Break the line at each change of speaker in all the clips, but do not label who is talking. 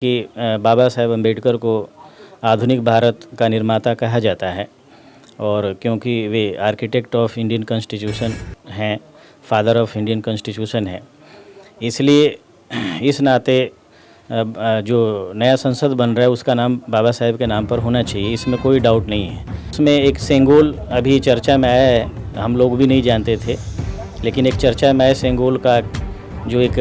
कि बाबा साहेब अम्बेडकर को आधुनिक भारत का निर्माता कहा जाता है। और क्योंकि वे आर्किटेक्ट ऑफ इंडियन कॉन्स्टिट्यूशन हैं, फादर ऑफ इंडियन कॉन्स्टिट्यूशन है, इसलिए इस नाते जो नया संसद बन रहा है उसका नाम बाबा साहेब के नाम पर होना चाहिए, इसमें कोई डाउट नहीं है। इसमें एक सेंगोल अभी चर्चा में आया है, हम लोग भी नहीं जानते थे, लेकिन एक चर्चा में आया सेंगोल का जो एक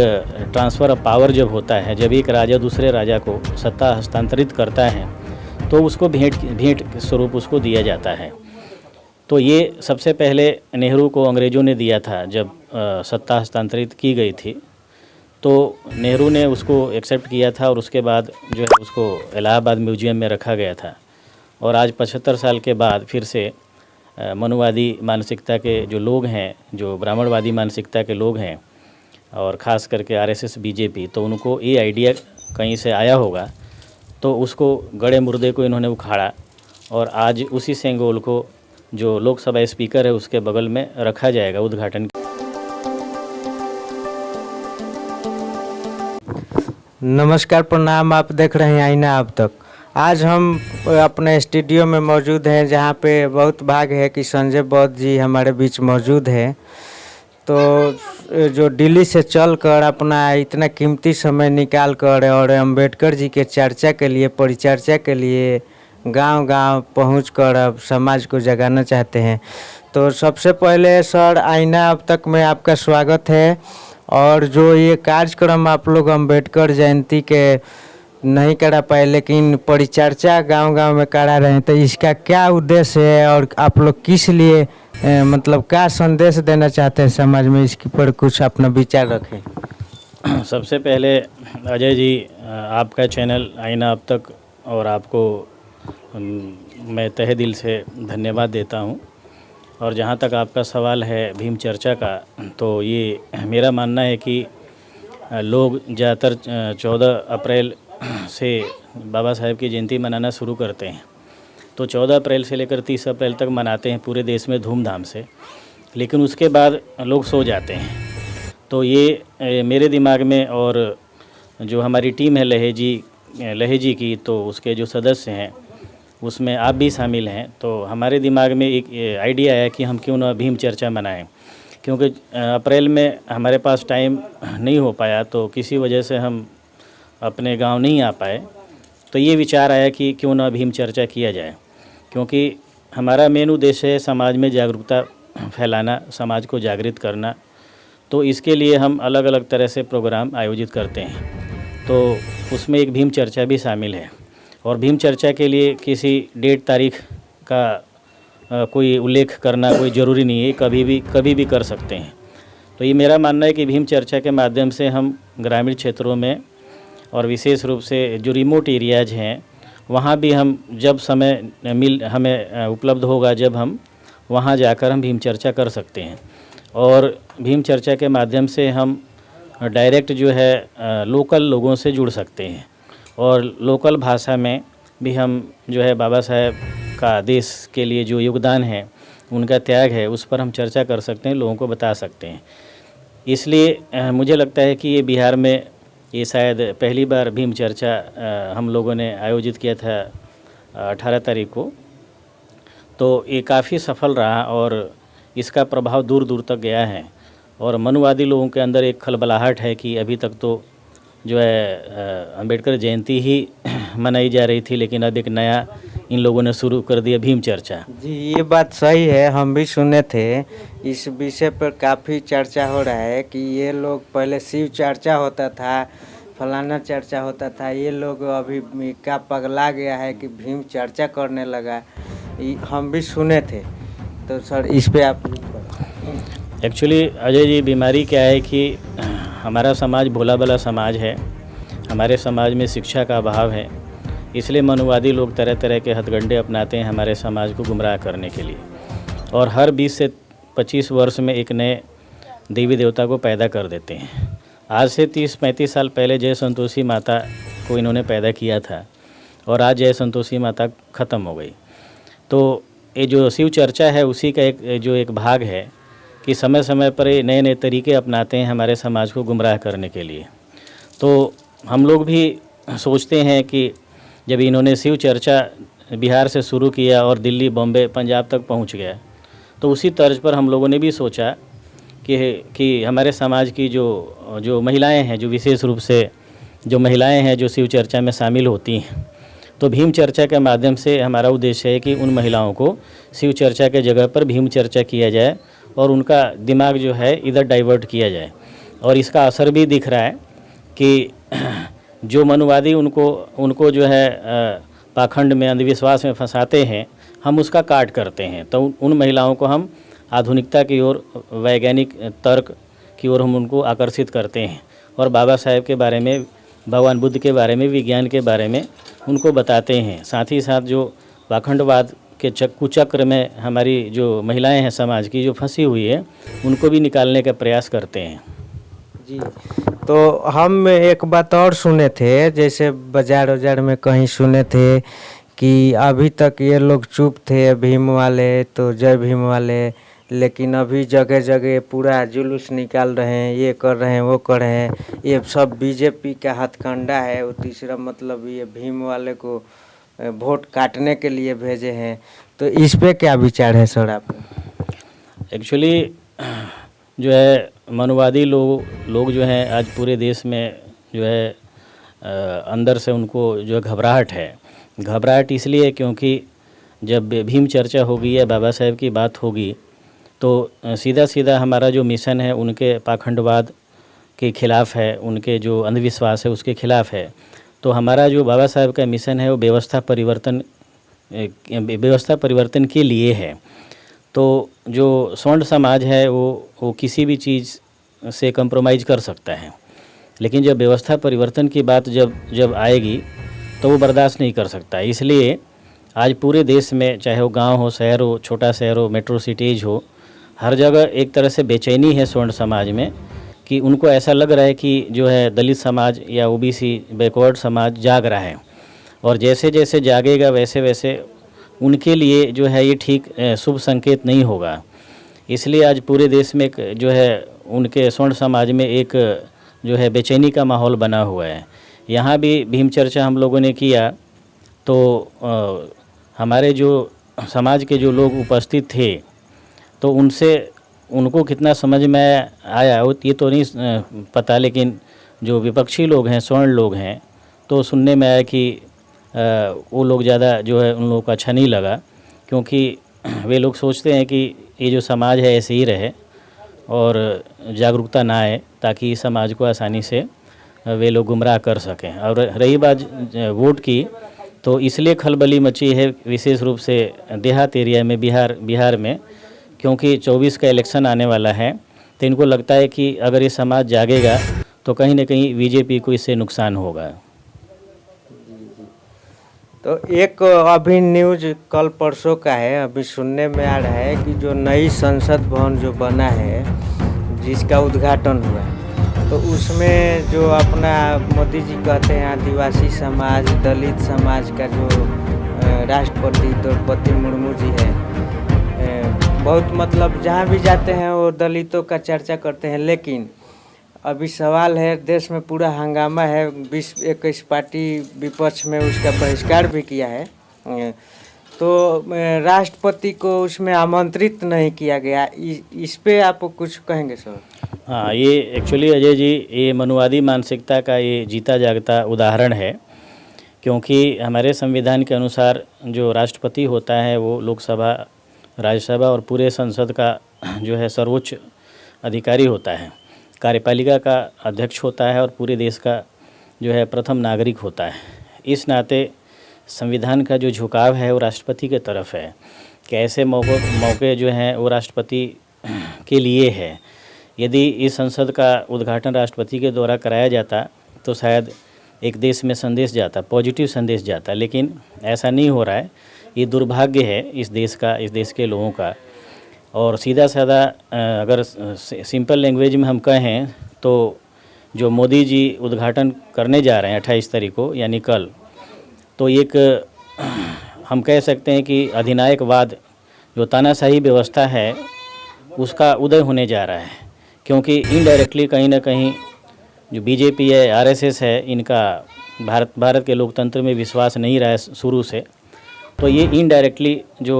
ट्रांसफ़र ऑफ पावर जब होता है, जब एक राजा दूसरे राजा को सत्ता हस्तांतरित करता है तो उसको भेंट स्वरूप उसको दिया जाता है। तो ये सबसे पहले नेहरू को अंग्रेज़ों ने दिया था जब सत्ता हस्तांतरित की गई थी, तो नेहरू ने उसको एक्सेप्ट किया था और उसके बाद जो है उसको इलाहाबाद म्यूजियम में रखा गया था। और आज 75 साल के बाद फिर से मनुवादी मानसिकता के जो लोग हैं, जो ब्राह्मणवादी मानसिकता के लोग हैं और ख़ास करके आरएसएस बीजेपी, तो उनको ये आइडिया कहीं से आया होगा, तो उसको गड़े मुर्दे को इन्होंने उखाड़ा और आज उसी सेंगोल को जो लोकसभा स्पीकर है उसके बगल में रखा जाएगा उद्घाटन।
नमस्कार, प्रणाम। आप देख रहे हैं आईना अब तक। आज हम अपने स्टूडियो में मौजूद हैं जहां पे बहुत भाग है कि संजय बौद्ध जी हमारे बीच मौजूद हैं। तो जो दिल्ली से चलकर अपना इतना कीमती समय निकाल कर और अंबेडकर जी के चर्चा के लिए, परिचर्चा के लिए गांव-गांव पहुंचकर अब समाज को जगाना चाहते हैं। तो सबसे पहले सर, आईना अब तक में आपका स्वागत है। और जो ये कार्यक्रम आप लोग अंबेडकर जयंती के नहीं करा पाए लेकिन परिचर्चा गांव-गांव में करा रहे हैं, तो इसका क्या उद्देश्य है और आप लोग किस लिए मतलब क्या संदेश देना चाहते हैं समाज में, इसके पर कुछ अपना विचार रखें।
सबसे पहले अजय जी, आपका चैनल आईना अब तक और आपको मैं तहे दिल से धन्यवाद देता हूं। और जहां तक आपका सवाल है भीम चर्चा का, तो ये मेरा मानना है कि लोग ज़्यादातर 14 अप्रैल से बाबा साहेब की जयंती मनाना शुरू करते हैं। तो 14 अप्रैल से लेकर 30 अप्रैल तक मनाते हैं पूरे देश में धूमधाम से, लेकिन उसके बाद लोग सो जाते हैं। तो ये मेरे दिमाग में, और जो हमारी टीम है लहेजी की, तो उसके जो सदस्य हैं उसमें आप भी शामिल हैं, तो हमारे दिमाग में एक आइडिया आया कि हम क्यों ना भीम चर्चा मनाएं। क्योंकि अप्रैल में हमारे पास टाइम नहीं हो पाया, तो किसी वजह से हम अपने गांव नहीं आ पाए, तो ये विचार आया कि क्यों ना भीम चर्चा किया जाए। क्योंकि हमारा मेन उद्देश्य है समाज में जागरूकता फैलाना, समाज को जागृत करना। तो इसके लिए हम अलग अलग तरह से प्रोग्राम आयोजित करते हैं, तो उसमें एक भीम चर्चा भी शामिल है। और भीम चर्चा के लिए किसी डेट तारीख का कोई उल्लेख करना कोई ज़रूरी नहीं है, कभी भी कर सकते हैं। तो ये मेरा मानना है कि भीम चर्चा के माध्यम से हम ग्रामीण क्षेत्रों में और विशेष रूप से जो रिमोट एरियाज हैं वहाँ भी हम जब समय हमें उपलब्ध होगा, जब हम वहाँ जाकर हम भीम चर्चा कर सकते हैं। और भीम चर्चा के माध्यम से हम डायरेक्ट जो है लोकल लोगों से जुड़ सकते हैं और लोकल भाषा में भी हम जो है बाबा साहेब का देश के लिए जो योगदान है, उनका त्याग है, उस पर हम चर्चा कर सकते हैं, लोगों को बता सकते हैं। इसलिए मुझे लगता है कि ये बिहार में ये शायद पहली बार भीम चर्चा हम लोगों ने आयोजित किया था 18 तारीख को। तो ये काफ़ी सफल रहा और इसका प्रभाव दूर दूर तक गया है। और मनुवादी लोगों के अंदर एक खलबलाहट है कि अभी तक तो जो है अंबेडकर जयंती ही मनाई जा रही थी, लेकिन अब एक नया इन लोगों ने शुरू कर दिया भीम चर्चा।
जी, ये बात सही है, हम भी सुने थे। इस विषय पर काफ़ी चर्चा हो रहा है कि ये लोग पहले शिव चर्चा होता था, फलाना चर्चा होता था, ये लोग अभी क्या पगला गया है कि भीम चर्चा करने लगा, हम भी सुने थे। तो सर इस पे आप
एक्चुअली अजय जी, बीमारी क्या है कि हमारा समाज भोला भाला समाज है, हमारे समाज में शिक्षा का अभाव है, इसलिए मनुवादी लोग तरह तरह के हथकंडे अपनाते हैं हमारे समाज को गुमराह करने के लिए। और हर 20 से 25 वर्ष में एक नए देवी देवता को पैदा कर देते हैं। आज से 30-35 साल पहले जय संतोषी माता को इन्होंने पैदा किया था और आज जय संतोषी माता ख़त्म हो गई। तो ये जो शिव चर्चा है उसी का एक भाग है कि समय समय पर ये नए नए तरीके अपनाते हैं हमारे समाज को गुमराह करने के लिए। तो हम लोग भी सोचते हैं कि जब इन्होंने शिव चर्चा बिहार से शुरू किया और दिल्ली, बॉम्बे, पंजाब तक पहुंच गया, तो उसी तर्ज पर हम लोगों ने भी सोचा कि हमारे समाज की जो महिलाएं हैं, जो विशेष रूप से जो महिलाएं हैं जो शिव चर्चा में शामिल होती हैं, तो भीम चर्चा के माध्यम से हमारा उद्देश्य है कि उन महिलाओं को शिव चर्चा के जगह पर भीम चर्चा किया जाए और उनका दिमाग जो है इधर डाइवर्ट किया जाए। और इसका असर भी दिख रहा है कि जो मनुवादी उनको जो है पाखंड में, अंधविश्वास में फंसाते हैं, हम उसका काट करते हैं। तो उन महिलाओं को हम आधुनिकता की ओर, वैज्ञानिक तर्क की ओर हम उनको आकर्षित करते हैं और बाबा साहेब के बारे में, भगवान बुद्ध के बारे में, विज्ञान के बारे में उनको बताते हैं। साथ ही साथ जो पाखंडवाद के कुचक्र में हमारी जो महिलाएं हैं समाज की, जो फंसी हुई है, उनको भी निकालने का प्रयास करते हैं।
जी, तो हम एक बात और सुने थे, जैसे बाजार वजार में कहीं सुने थे कि अभी तक ये लोग चुप थे भीम वाले, तो जय भीम वाले, लेकिन अभी जगह जगह पूरा जुलूस निकाल रहे हैं, ये कर रहे हैं, वो कर रहे हैं। ये सब बीजेपी का हथकंडा है। वो तीसरा मतलब ये भीम वाले को वोट काटने के लिए भेजे हैं। तो इस पे क्या विचार है सर आप?
एक्चुअली जो है मनुवादी लोग जो हैं आज पूरे देश में जो है अंदर से उनको जो घबराहट इसलिए क्योंकि जब भीम चर्चा होगी या बाबा साहेब की बात होगी तो सीधा सीधा हमारा जो मिशन है उनके पाखंडवाद के खिलाफ़ है, उनके जो अंधविश्वास है उसके खिलाफ़ है। तो हमारा जो बाबा साहेब का मिशन है वो व्यवस्था परिवर्तन के लिए है। तो जो स्वर्ण समाज है वो किसी भी चीज़ से कंप्रोमाइज़ कर सकता है, लेकिन जब व्यवस्था परिवर्तन की बात जब आएगी तो वो बर्दाश्त नहीं कर सकता। इसलिए आज पूरे देश में, चाहे वो गांव हो, शहर हो, छोटा शहर हो, मेट्रो सिटीज़ हो, हर जगह एक तरह से बेचैनी है स्वर्ण समाज में कि उनको ऐसा लग रहा है कि जो है दलित समाज या ओबीसी बैकवर्ड समाज जाग रहा है, और जैसे जैसे जागेगा वैसे वैसे उनके लिए जो है ये ठीक शुभ संकेत नहीं होगा। इसलिए आज पूरे देश में एक जो है उनके स्वर्ण समाज में एक जो है बेचैनी का माहौल बना हुआ है। यहाँ भी भीम चर्चा हम लोगों ने किया तो हमारे जो समाज के जो लोग उपस्थित थे तो उनको कितना समझ में आया ये तो नहीं पता, लेकिन जो विपक्षी लोग हैं, स्वर्ण लोग हैं, तो सुनने में आया कि वो लोग ज़्यादा जो है उन लोगों को अच्छा नहीं लगा, क्योंकि वे लोग सोचते हैं कि ये जो समाज है ऐसे ही रहे और जागरूकता ना आए, ताकि समाज को आसानी से वे लोग गुमराह कर सकें। और रही बात वोट की, तो इसलिए खलबली मची है विशेष रूप से देहात एरिया में, बिहार में, क्योंकि 24 का इलेक्शन आने वाला है। तो इनको लगता है कि अगर ये समाज जागेगा तो कहीं ना कहीं बीजेपी को इससे नुकसान होगा।
तो एक अभी न्यूज कल परसों का है, अभी सुनने में आ रहा है कि जो नई संसद भवन जो बना है, जिसका उद्घाटन हुआ, तो उसमें जो अपना मोदी जी कहते हैं आदिवासी समाज, दलित समाज का जो राष्ट्रपति द्रौपदी मुर्मू जी है, बहुत मतलब जहाँ भी जाते हैं वो दलितों का चर्चा करते हैं। लेकिन अभी सवाल है, देश में पूरा हंगामा है, 20-21 पार्टी विपक्ष में उसका बहिष्कार भी किया है, तो राष्ट्रपति को उसमें आमंत्रित नहीं किया गया। इस पे आप कुछ कहेंगे सर?
हाँ, ये एक्चुअली अजय जी, ये मनुवादी मानसिकता का ये जीता जागता उदाहरण है, क्योंकि हमारे संविधान के अनुसार जो राष्ट्रपति होता है वो लोकसभा, राज्यसभा और पूरे संसद का जो है सर्वोच्च अधिकारी होता है, कार्यपालिका का अध्यक्ष होता है और पूरे देश का जो है प्रथम नागरिक होता है। इस नाते संविधान का जो झुकाव है वो राष्ट्रपति के तरफ है कि ऐसे मौके जो हैं वो राष्ट्रपति के लिए है। यदि इस संसद का उद्घाटन राष्ट्रपति के द्वारा कराया जाता तो शायद एक देश में संदेश जाता, पॉजिटिव संदेश जाता, लेकिन ऐसा नहीं हो रहा है। ये दुर्भाग्य है इस देश का, इस देश के लोगों का। और सीधा साधा अगर सिंपल लैंग्वेज में हम कहें तो जो मोदी जी उद्घाटन करने जा रहे हैं 28 तारीख को, यानी कल, तो एक हम कह सकते हैं कि अधिनायकवाद, जो तानाशाही व्यवस्था है, उसका उदय होने जा रहा है। क्योंकि इनडायरेक्टली कहीं ना कहीं जो बीजेपी है, आरएसएस है, इनका भारत के लोकतंत्र में विश्वास नहीं रहा है शुरू से, तो ये इनडायरेक्टली जो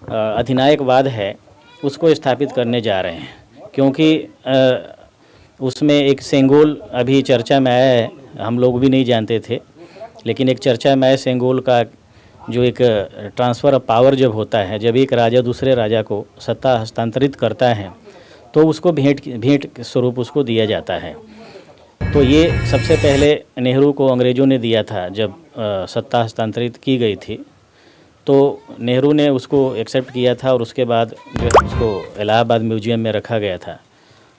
अधिनायकवाद है उसको स्थापित करने जा रहे हैं। क्योंकि उसमें एक सेंगोल अभी चर्चा में आया है, हम लोग भी नहीं जानते थे, लेकिन एक चर्चा में आया सेंगोल का जो एक ट्रांसफ़र ऑफ पावर जब होता है, जब एक राजा दूसरे राजा को सत्ता हस्तांतरित करता है तो उसको भेंट स्वरूप उसको दिया जाता है। तो ये सबसे पहले नेहरू को अंग्रेज़ों ने दिया था जब सत्ता हस्तांतरित की गई थी, तो नेहरू ने उसको एक्सेप्ट किया था और उसके बाद जो है उसको इलाहाबाद म्यूजियम में रखा गया था।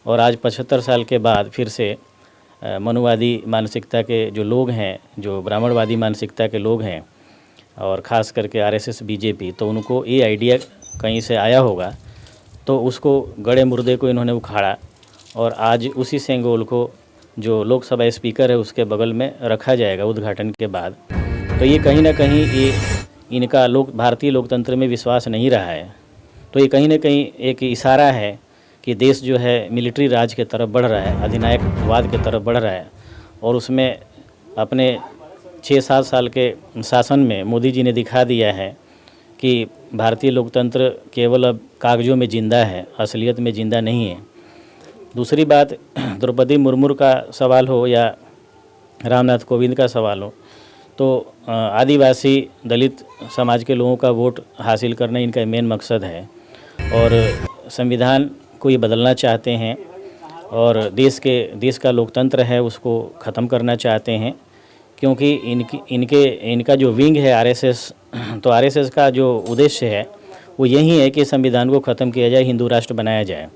और आज 75 साल के बाद फिर से मनुवादी मानसिकता के जो लोग हैं, जो ब्राह्मणवादी मानसिकता के लोग हैं और ख़ास करके आरएसएस बीजेपी, तो उनको ये आइडिया कहीं से आया होगा, तो उसको गड़े मुर्दे को इन्होंने उखाड़ा और आज उसी सेंगोल को जो लोकसभा स्पीकर है उसके बगल में रखा जाएगा उद्घाटन के बाद। तो ये कहीं ना कहीं ये इनका भारतीय लोकतंत्र में विश्वास नहीं रहा है। तो ये कहीं ना कहीं एक इशारा है कि देश जो है मिलिट्री राज के तरफ बढ़ रहा है, अधिनायकवाद के तरफ बढ़ रहा है। और उसमें अपने 6-7 साल के शासन में मोदी जी ने दिखा दिया है कि भारतीय लोकतंत्र केवल अब कागज़ों में ज़िंदा है, असलियत में ज़िंदा नहीं है। दूसरी बात, द्रौपदी मुर्मू का सवाल हो या रामनाथ कोविंद का सवाल हो, तो आदिवासी दलित समाज के लोगों का वोट हासिल करना इनका मेन मकसद है और संविधान को ये बदलना चाहते हैं और देश का लोकतंत्र है उसको ख़त्म करना चाहते हैं। क्योंकि इनका जो विंग है आरएसएस, तो आरएसएस का जो उद्देश्य है वो यही है कि संविधान को ख़त्म किया जाए, हिंदू राष्ट्र बनाया जाए।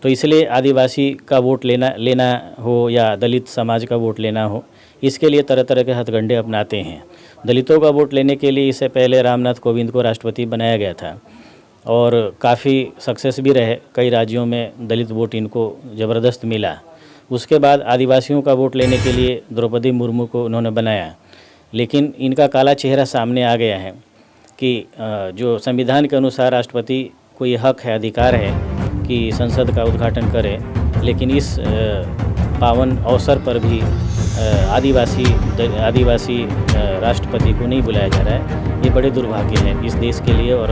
तो इसलिए आदिवासी का वोट लेना हो या दलित समाज का वोट लेना हो, इसके लिए तरह तरह के हथकंडे अपनाते हैं। दलितों का वोट लेने के लिए इससे पहले रामनाथ कोविंद को राष्ट्रपति बनाया गया था और काफ़ी सक्सेस भी रहे, कई राज्यों में दलित वोट इनको ज़बरदस्त मिला। उसके बाद आदिवासियों का वोट लेने के लिए द्रौपदी मुर्मू को उन्होंने बनाया, लेकिन इनका काला चेहरा सामने आ गया है कि जो संविधान के अनुसार राष्ट्रपति को ये हक है, अधिकार है कि संसद का उद्घाटन करे, लेकिन इस पावन अवसर पर भी आदिवासी राष्ट्रपति को नहीं बुलाया जा रहा है। ये बड़े दुर्भाग्य है इस देश के लिए और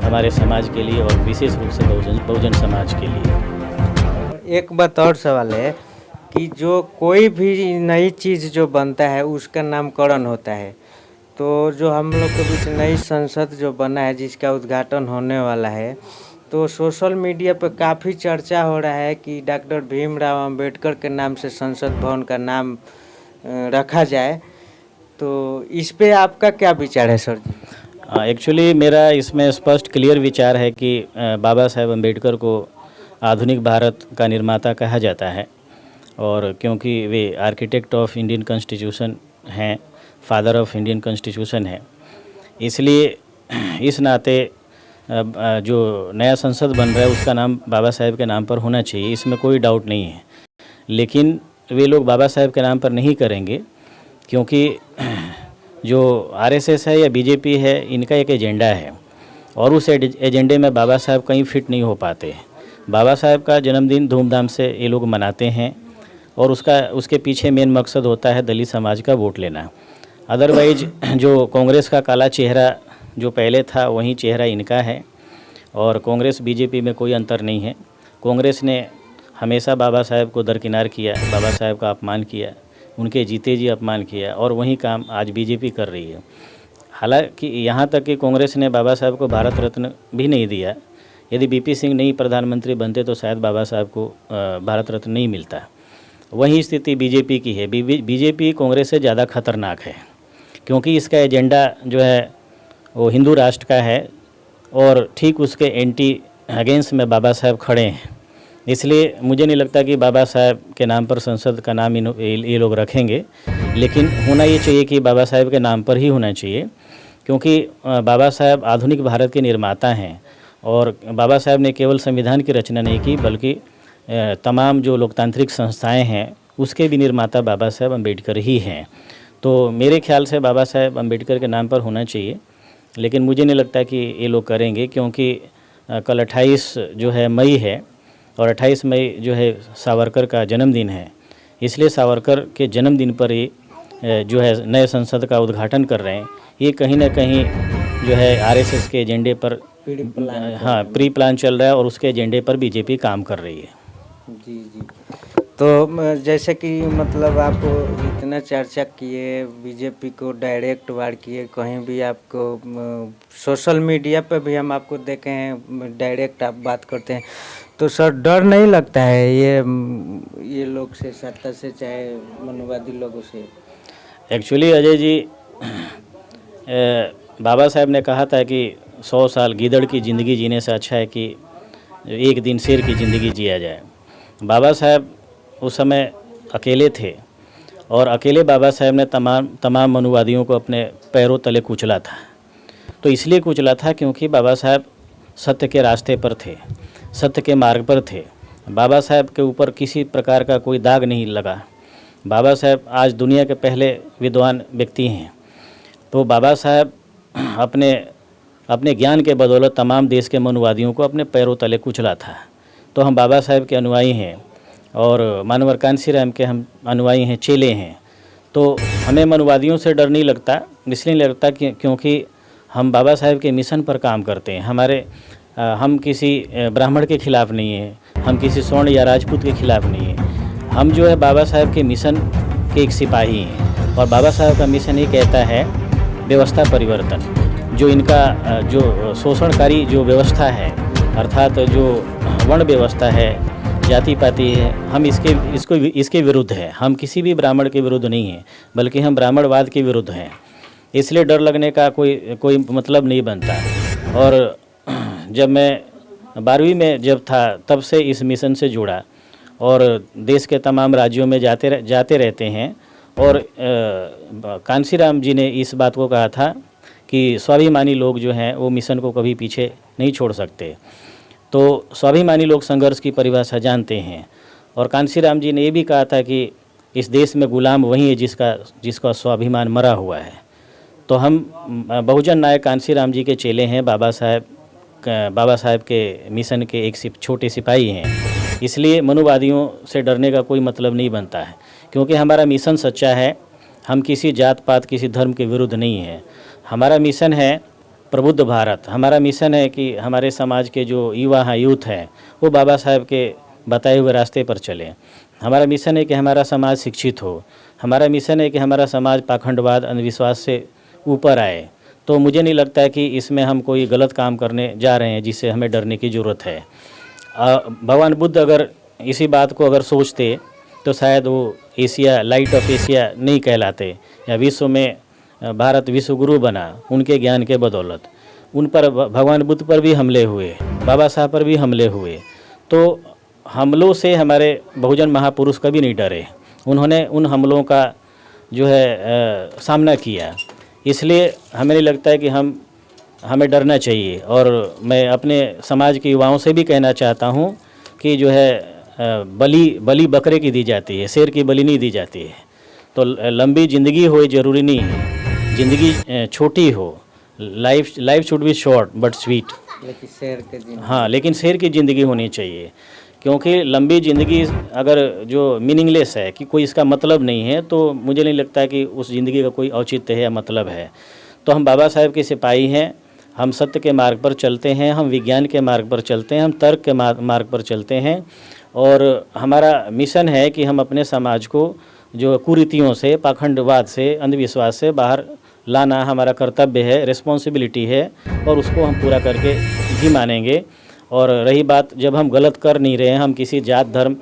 हमारे समाज के लिए और विशेष रूप से बहुजन समाज के लिए।
एक बात और सवाल है कि जो कोई भी नई चीज़ जो बनता है उसका नामकरण होता है, तो जो हम लोग के बीच नई संसद जो बना है जिसका उद्घाटन होने वाला है, तो सोशल मीडिया पर काफ़ी चर्चा हो रहा है कि डॉक्टर भीमराव अंबेडकर के नाम से संसद भवन का नाम रखा जाए। तो इस पे आपका क्या विचार है सर जी?
एक्चुअली मेरा इसमें स्पष्ट क्लियर विचार है कि बाबा साहेब अम्बेडकर को आधुनिक भारत का निर्माता कहा जाता है और क्योंकि वे आर्किटेक्ट ऑफ इंडियन कॉन्स्टिट्यूशन हैं, फादर ऑफ इंडियन कॉन्स्टिट्यूशन है, इसलिए इस नाते जो नया संसद बन रहा है उसका नाम बाबा साहेब के नाम पर होना चाहिए, इसमें कोई डाउट नहीं है। लेकिन वे लोग बाबा साहेब के नाम पर नहीं करेंगे क्योंकि जो आरएसएस है या बीजेपी है, इनका एक एजेंडा है और उस एजेंडे में बाबा साहब कहीं फिट नहीं हो पाते। बाबा साहब का जन्मदिन धूमधाम से ये लोग मनाते हैं और उसके पीछे मेन मकसद होता है दलित समाज का वोट लेना। अदरवाइज जो कांग्रेस का काला चेहरा जो पहले था वही चेहरा इनका है और कांग्रेस बीजेपी में कोई अंतर नहीं है। कांग्रेस ने हमेशा बाबा साहब को दरकिनार किया, बाबा साहब का अपमान किया, उनके जीते जी अपमान किया और वही काम आज बीजेपी कर रही है। हालांकि यहाँ तक कि कांग्रेस ने बाबा साहब को भारत रत्न भी नहीं दिया। यदि बीपी सिंह नहीं प्रधानमंत्री बनते तो शायद बाबा साहब को भारत रत्न नहीं मिलता। वही स्थिति बीजेपी की है। बीजेपी कांग्रेस से ज़्यादा खतरनाक है क्योंकि इसका एजेंडा जो है वो हिंदू राष्ट्र का है और ठीक उसके एंटी अगेंस्ट में बाबा साहब खड़े हैं। इसलिए मुझे नहीं लगता कि बाबा साहब के नाम पर संसद का नाम ये लोग रखेंगे, लेकिन होना ये चाहिए कि बाबा साहब के नाम पर ही होना चाहिए क्योंकि बाबा साहब आधुनिक भारत के निर्माता हैं और बाबा साहब ने केवल संविधान की रचना नहीं की बल्कि तमाम जो लोकतांत्रिक संस्थाएं हैं उसके भी निर्माता बाबा साहब अम्बेडकर ही हैं। तो मेरे ख्याल से बाबा साहब अम्बेडकर के नाम पर होना चाहिए, लेकिन मुझे नहीं लगता कि ये लोग करेंगे क्योंकि कल 28 जो है मई है और 28 मई जो है सावरकर का जन्मदिन है, इसलिए सावरकर के जन्मदिन पर ही जो है नए संसद का उद्घाटन कर रहे हैं, ये कहीं ना कहीं जो है आरएसएस के एजेंडे पर प्री प्लान चल रहा है और उसके एजेंडे पर बीजेपी काम कर रही है।
जी जी। तो जैसे कि मतलब आप इतना चर्चा किए, बीजेपी को डायरेक्ट वार किए, कहीं भी आपको सोशल मीडिया पे भी हम आपको देखे हैं डायरेक्ट आप बात करते हैं, तो सर डर नहीं लगता है ये लोग से, सत्ता से चाहे मनुवादी लोगों से?
एक्चुअली अजय जी, बाबा साहब ने कहा था कि 100 साल गीदड़ की ज़िंदगी जीने से अच्छा है कि एक दिन शेर की ज़िंदगी जिया जाए। बाबा साहब उस समय अकेले थे और अकेले बाबा साहब ने तमाम मनुवादियों को अपने पैरों तले कुचला था। तो इसलिए कुचला था क्योंकि बाबा साहब सत्य के रास्ते पर थे, सत्य के मार्ग पर थे। बाबा साहब के ऊपर किसी प्रकार का कोई दाग नहीं लगा। बाबा साहब आज दुनिया के पहले विद्वान व्यक्ति हैं। तो बाबा साहब अपने ज्ञान के बदौलत तमाम देश के मनुवादियों को अपने पैरों तले कुचला था। तो हम बाबा साहब के अनुयायी हैं और मानवर कांसीराम के हम अनुयायी हैं, चेले हैं। तो हमें मनुवादियों से डर नहीं लगता, इसलिए नहीं लगता क्योंकि हम बाबा साहब के मिशन पर काम करते हैं। हम किसी ब्राह्मण के खिलाफ़ नहीं हैं, हम किसी स्वर्ण या राजपूत के खिलाफ़ नहीं हैं। हम जो है बाबा साहब के मिशन के एक सिपाही हैं और बाबा साहब का मिशन ये कहता है व्यवस्था परिवर्तन। जो इनका जो शोषणकारी जो व्यवस्था है, अर्थात जो वर्ण व्यवस्था है, जाति पाति है, हम इसके विरुद्ध है। हम किसी भी ब्राह्मण के विरुद्ध नहीं हैं, बल्कि हम ब्राह्मणवाद के विरुद्ध हैं। इसलिए डर लगने का कोई मतलब नहीं बनता। और जब मैं 12वीं में जब था तब से इस मिशन से जुड़ा और देश के तमाम राज्यों में जाते रहते हैं। और कांसीराम जी ने इस बात को कहा था कि स्वाभिमानी लोग जो हैं वो मिशन को कभी पीछे नहीं छोड़ सकते। तो स्वाभिमानी लोग संघर्ष की परिभाषा जानते हैं। और कांसीराम जी ने ये भी कहा था कि इस देश में गुलाम वही है जिसका स्वाभिमान मरा हुआ है। तो हम बहुजन नायक कांसीराम जी के चेले हैं, बाबा साहब के मिशन के एक छोटे सिपाही हैं। इसलिए मनुवादियों से डरने का कोई मतलब नहीं बनता है, क्योंकि हमारा मिशन सच्चा है। हम किसी जात पात किसी धर्म के विरुद्ध नहीं हैं। हमारा मिशन है प्रबुद्ध भारत। हमारा मिशन है कि हमारे समाज के जो यूथ हैं वो बाबा साहब के बताए हुए रास्ते पर चलें। हमारा मिशन है कि हमारा समाज शिक्षित हो। हमारा मिशन है कि हमारा समाज पाखंडवाद अंधविश्वास से ऊपर आए। तो मुझे नहीं लगता है कि इसमें हम कोई गलत काम करने जा रहे हैं जिससे हमें डरने की ज़रूरत है। भगवान बुद्ध अगर इसी बात को अगर सोचते तो शायद वो लाइट ऑफ एशिया नहीं कहलाते, या विश्व में भारत विश्व गुरु बना उनके ज्ञान के बदौलत। उन पर भगवान बुद्ध पर भी हमले हुए, बाबा साहब पर भी हमले हुए। तो हमलों से हमारे बहुजन महापुरुष कभी नहीं डरे। उन्होंने उन हमलों का जो है सामना किया। इसलिए हमें नहीं लगता है कि हमें डरना चाहिए। और मैं अपने समाज के युवाओं से भी कहना चाहता हूँ कि जो है बलि बकरे की दी जाती है, शेर की बलि नहीं दी जाती है। तो लंबी ज़िंदगी हो जरूरी नहीं है, ज़िंदगी छोटी हो। Life should be short but sweet. लेकिन शेर की ज़िंदगी होनी चाहिए, क्योंकि लंबी ज़िंदगी अगर जो मीनिंगलेस है कि कोई इसका मतलब नहीं है, तो मुझे नहीं लगता कि उस ज़िंदगी का कोई औचित्य है या मतलब है। तो हम बाबा साहब के सिपाही हैं। हम सत्य के मार्ग पर चलते हैं, हम विज्ञान के मार्ग पर चलते हैं, हम तर्क के मार्ग पर चलते हैं। और हमारा मिशन है कि हम अपने समाज को जो कुरीतियों से, पाखंडवाद से, अंधविश्वास से बाहर लाना हमारा कर्तव्य है, रिस्पॉन्सिबिलिटी है, और उसको हम पूरा करके ही मानेंगे। और रही बात, जब हम गलत कर नहीं रहे हैं, हम किसी जात धर्म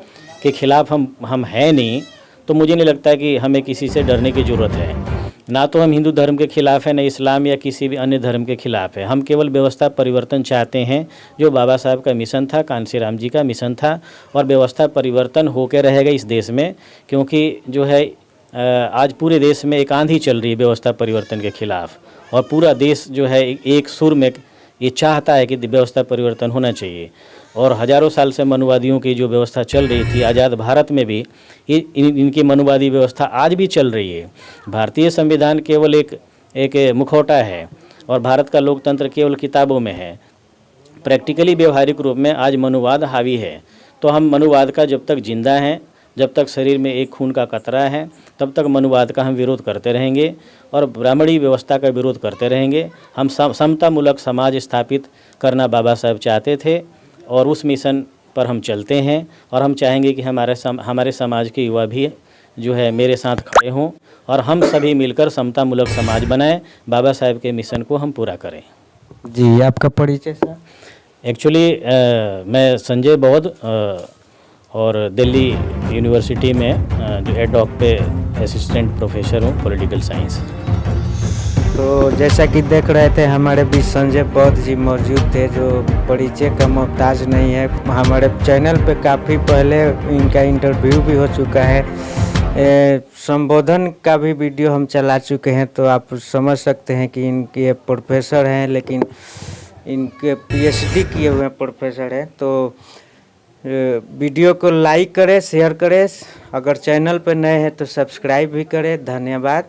के खिलाफ हम हैं नहीं, तो मुझे नहीं लगता कि हमें किसी से डरने की ज़रूरत है। ना तो हम हिंदू धर्म के खिलाफ़ हैं, न इस्लाम या किसी भी अन्य धर्म के खिलाफ़ है। हम केवल व्यवस्था परिवर्तन चाहते हैं, जो बाबा साहब का मिशन था, कांसीराम जी का मिशन था। और व्यवस्था परिवर्तन होकर रहेगा इस देश में, क्योंकि जो है आज पूरे देश में एक आंधी चल रही है व्यवस्था परिवर्तन के खिलाफ़। और पूरा देश जो है एक सुर में ये चाहता है कि व्यवस्था परिवर्तन होना चाहिए। और हज़ारों साल से मनुवादियों की जो व्यवस्था चल रही थी आज़ाद भारत में भी, इनकी मनुवादी व्यवस्था आज भी चल रही है। भारतीय संविधान केवल एक मुखौटा है और भारत का लोकतंत्र केवल किताबों में है। प्रैक्टिकली व्यवहारिक रूप में आज मनुवाद हावी है। तो हम मनुवाद का जब तक जिंदा हैं, जब तक शरीर में एक खून का कतरा है तब तक मनुवाद का हम विरोध करते रहेंगे और ब्राह्मणी व्यवस्था का विरोध करते रहेंगे। हम समतामूलक समाज स्थापित करना बाबा साहब चाहते थे और उस मिशन पर हम चलते हैं और हम चाहेंगे कि हमारे समाज के युवा भी जो है मेरे साथ खड़े हों और हम सभी मिलकर समतामूलक समाज बनाएं, बाबा साहब के मिशन को हम पूरा करें।
जी, आपका परिचय सर?
एक्चुअली मैं संजय बौद्ध और दिल्ली यूनिवर्सिटी में जो एडॉक पे असिस्टेंट प्रोफेसर हूँ पॉलिटिकल साइंस।
तो जैसा कि देख रहे थे हमारे बीच संजय बौद्ध जी मौजूद थे, जो परिचय का मोहताज नहीं है। हमारे चैनल पे काफ़ी पहले इनका इंटरव्यू भी हो चुका है, संबोधन का भी वीडियो हम चला चुके हैं, तो आप समझ सकते हैं कि इनके प्रोफेसर हैं, लेकिन इनके पीएचडी किए हुए प्रोफेसर हैं। तो वीडियो को लाइक करें, शेयर करें, अगर चैनल पर नए हैं तो सब्सक्राइब भी करें। धन्यवाद।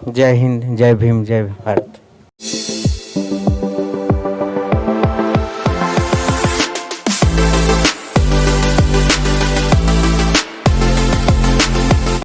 जय हिंद, जय भीम, जय भारत।